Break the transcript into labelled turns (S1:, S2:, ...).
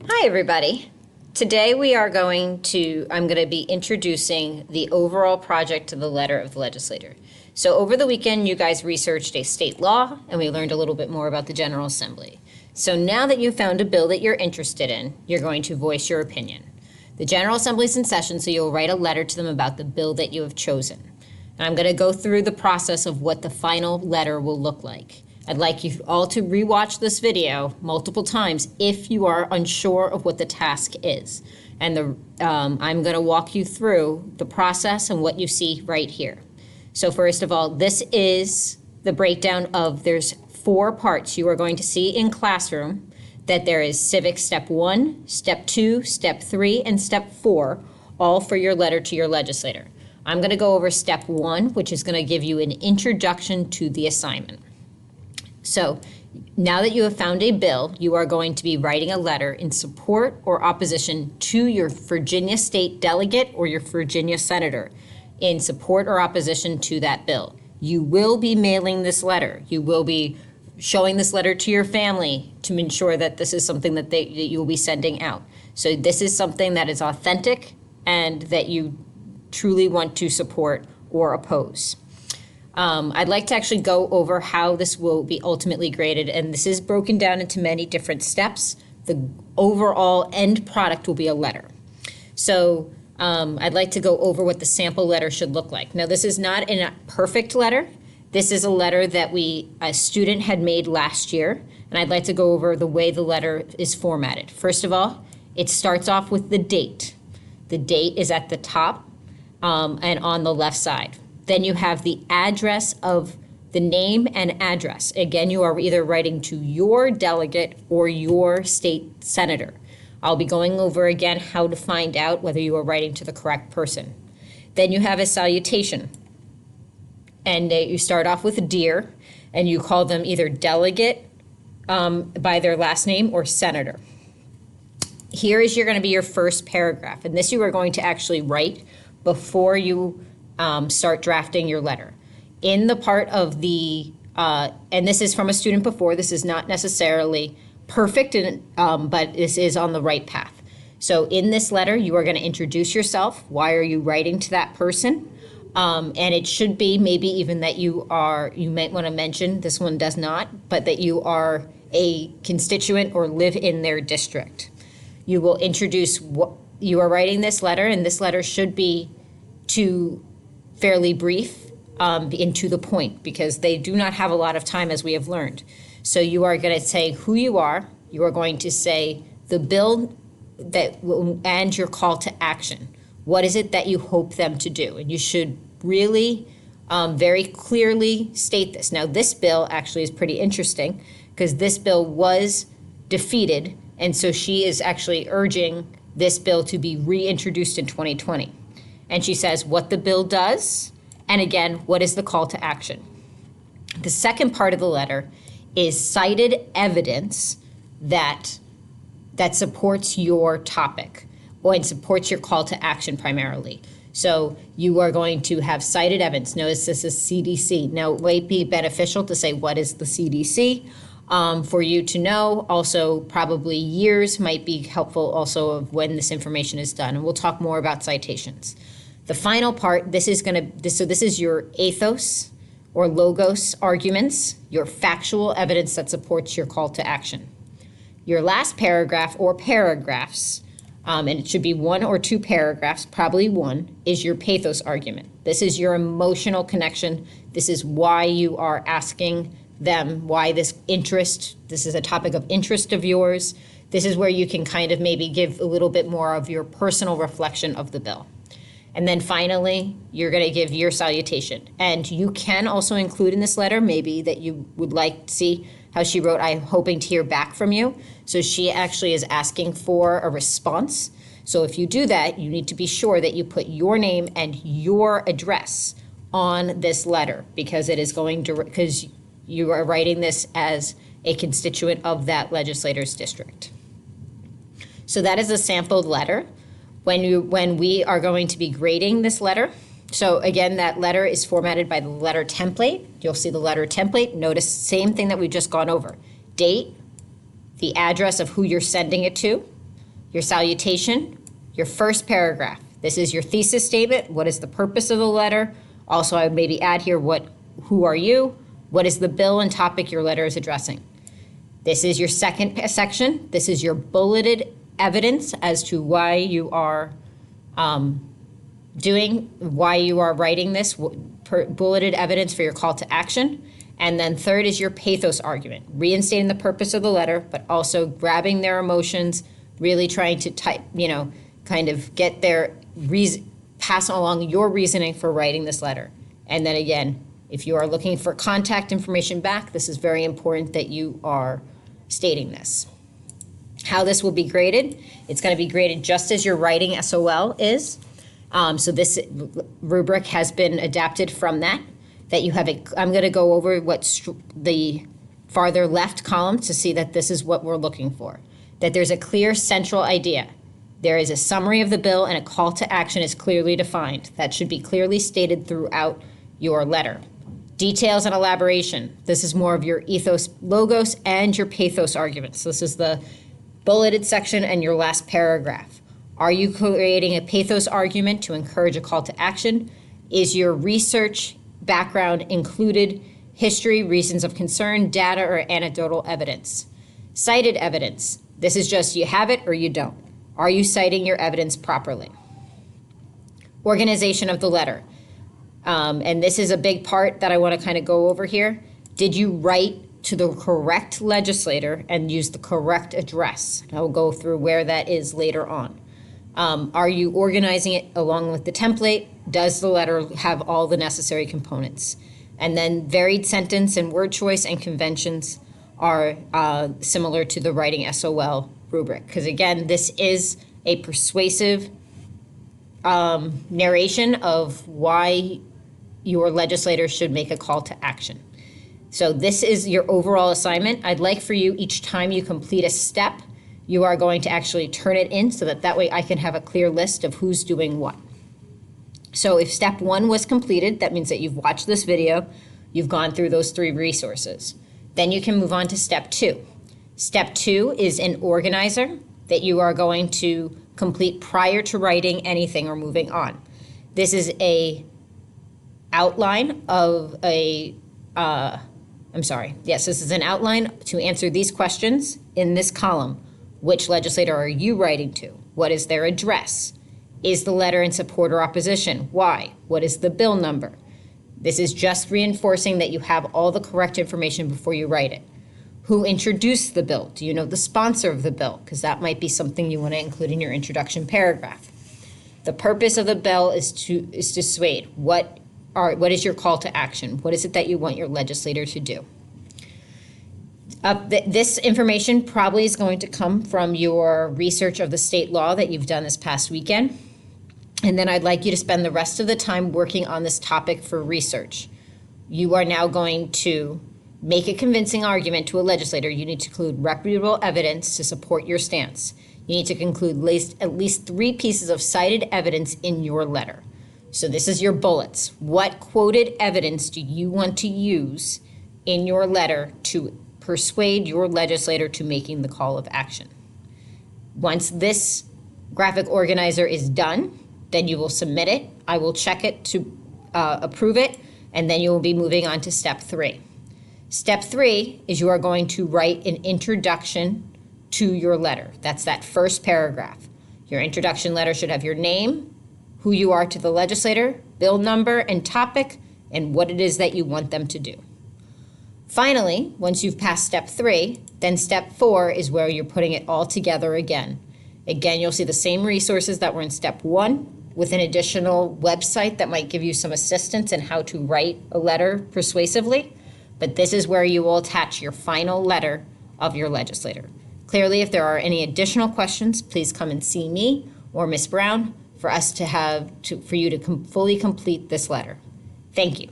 S1: Hi, everybody. Today I'm going to be introducing the overall project to the letter of the legislator. So over the weekend, you guys researched a state law, and we learned a little bit more about the General Assembly. So now that you've found a bill that you're interested in, you're going to voice your opinion. The General Assembly's in session, so you'll write a letter to them about the bill that you have chosen. And I'm going to go through the process of what the final letter will look like. I'd like you all to rewatch this video multiple times if you are unsure of what the task is. And I'm going to walk you through the process and what you see right here. So first of all, this is the breakdown of, there's 4 parts you are going to see in classroom, that there is civics step 1, step 2, step 3, and step 4, all for your letter to your legislator. I'm going to go over step 1, which is going to give you an introduction to the assignment. So now that you have found a bill, you are going to be writing a letter in support or opposition to your Virginia state delegate or your Virginia senator in support or opposition to that bill. You will be mailing this letter. You will be showing this letter to your family to ensure that this is something that you will be sending out. So this is something that is authentic and that you truly want to support or oppose. I'd like to actually go over how this will be ultimately graded, and this is broken down into many different steps. The overall end product will be a letter. So I'd like to go over what the sample letter should look like. Now, this is not a perfect letter. This is a letter that a student had made last year, and I'd like to go over the way the letter is formatted. First of all, it starts off with the date. The date is at the top and on the left side. Then you have the address of the name and address. Again, you are either writing to your delegate or your state senator. I'll be going over again how to find out whether you are writing to the correct person. Then you have a salutation. And you start off with dear, and you call them either delegate by their last name or senator. Here is going to be your first paragraph, and this you are going to actually write before you start drafting your letter. In the part of the, and this is from a student before, this is not necessarily perfect, but this is on the right path. So in this letter, you are going to introduce yourself. Why are you writing to that person? And it should be maybe even that you might want to mention, this one does not, but that you are a constituent or live in their district. You will introduce what you are writing this letter, and this letter should be fairly brief and to the point, because they do not have a lot of time, as we have learned. So you are going to say who you are. You are going to say the bill and your call to action. What is it that you hope them to do? And you should really very clearly state this. Now, this bill actually is pretty interesting because this bill was defeated, and so she is actually urging this bill to be reintroduced in 2020. And she says what the bill does, and again, what is the call to action. The second part of the letter is cited evidence that supports your topic and supports your call to action primarily. So you are going to have cited evidence. Notice this is CDC. Now, it might be beneficial to say what is the CDC for you to know. Also, probably years might be helpful also of when this information is done. And we'll talk more about citations. The final part, this is your ethos or logos arguments, your factual evidence that supports your call to action. Your last paragraph or paragraphs, and it should be 1 or 2 paragraphs, probably 1, is your pathos argument. This is your emotional connection. This is why you are asking them, why this is a topic of interest of yours. This is where you can kind of maybe give a little bit more of your personal reflection of the bill. And then finally, you're going to give your salutation. And you can also include in this letter maybe that you would like to see how she wrote, I'm hoping to hear back from you. So she actually is asking for a response. So if you do that, you need to be sure that you put your name and your address on this letter, because because you are writing this as a constituent of that legislator's district. So that is a sampled letter. When we are going to be grading this letter, so again, that letter is formatted by the letter template. You'll see the letter template. Notice same thing that we've just gone over. Date, the address of who you're sending it to, your salutation, your first paragraph. This is your thesis statement. What is the purpose of the letter? Also, I would maybe add here, who are you? What is the bill and topic your letter is addressing? This is your second section. This is your bulleted evidence as to why you are writing this, bulleted evidence for your call to action. And then third is your pathos argument, reinstating the purpose of the letter, but also grabbing their emotions, really trying to kind of get their pass along your reasoning for writing this letter. And then again, if you are looking for contact information back, this is very important that you are stating this. How this will be graded, it's going to be graded just as your writing SOL is. So this rubric has been adapted from that you have I'm going to go over what's the farther left column to see that this is what we're looking for, that there's a clear central idea. There is a summary of the bill and a call to action is clearly defined. That should be clearly stated throughout your letter. Details and elaboration. This is more of your ethos, logos, and your pathos arguments. This is the bulleted section and your last paragraph. Are you creating a pathos argument to encourage a call to action? Is your research background included history, reasons of concern, data, or anecdotal evidence? Cited evidence. This is just you have it or you don't. Are you citing your evidence properly? Organization of the letter. And this is a big part that I want to kind of go over here. Did you write to the correct legislator and use the correct address? And I will go through where that is later on. Are you organizing it along with the template? Does the letter have all the necessary components? And then varied sentence and word choice and conventions are similar to the writing SOL rubric. Because again, this is a persuasive narration of why your legislator should make a call to action. So this is your overall assignment. I'd like for you, each time you complete a step, you are going to actually turn it in so that way I can have a clear list of who's doing what. So if step 1 was completed, that means that you've watched this video, you've gone through those 3 resources. Then you can move on to step 2. Step 2 is an organizer that you are going to complete prior to writing anything or moving on. This is a outline of this is an outline to answer these questions in this column. Which legislator are you writing to? What is their address? Is the letter in support or opposition? Why? What is the bill number? This is just reinforcing that you have all the correct information before you write it. Who introduced the bill? Do you know the sponsor of the bill? Because that might be something you want to include in your introduction paragraph. The purpose of the bill is to dissuade. What is your call to action? What is it that you want your legislator to do? This information probably is going to come from your research of the state law that you've done this past weekend. And then I'd like you to spend the rest of the time working on this topic for research. You are now going to make a convincing argument to a legislator. You need to include reputable evidence to support your stance. You need to include at least 3 pieces of cited evidence in your letter. So this is your bullets. What quoted evidence do you want to use in your letter to persuade your legislator to making the call of action? Once this graphic organizer is done, then you will submit it. I will check it to approve it, and then you will be moving on to step 3. Step 3 is you are going to write an introduction to your letter. That's that first paragraph. Your introduction letter should have your name, who you are to the legislator, bill number and topic, and what it is that you want them to do. Finally, once you've passed step 3, then step 4 is where you're putting it all together again. Again, you'll see the same resources that were in step 1 with an additional website that might give you some assistance in how to write a letter persuasively. But this is where you will attach your final letter of your legislator. Clearly, if there are any additional questions, please come and see me or Ms. Brown for us to for you to fully complete this letter. Thank you.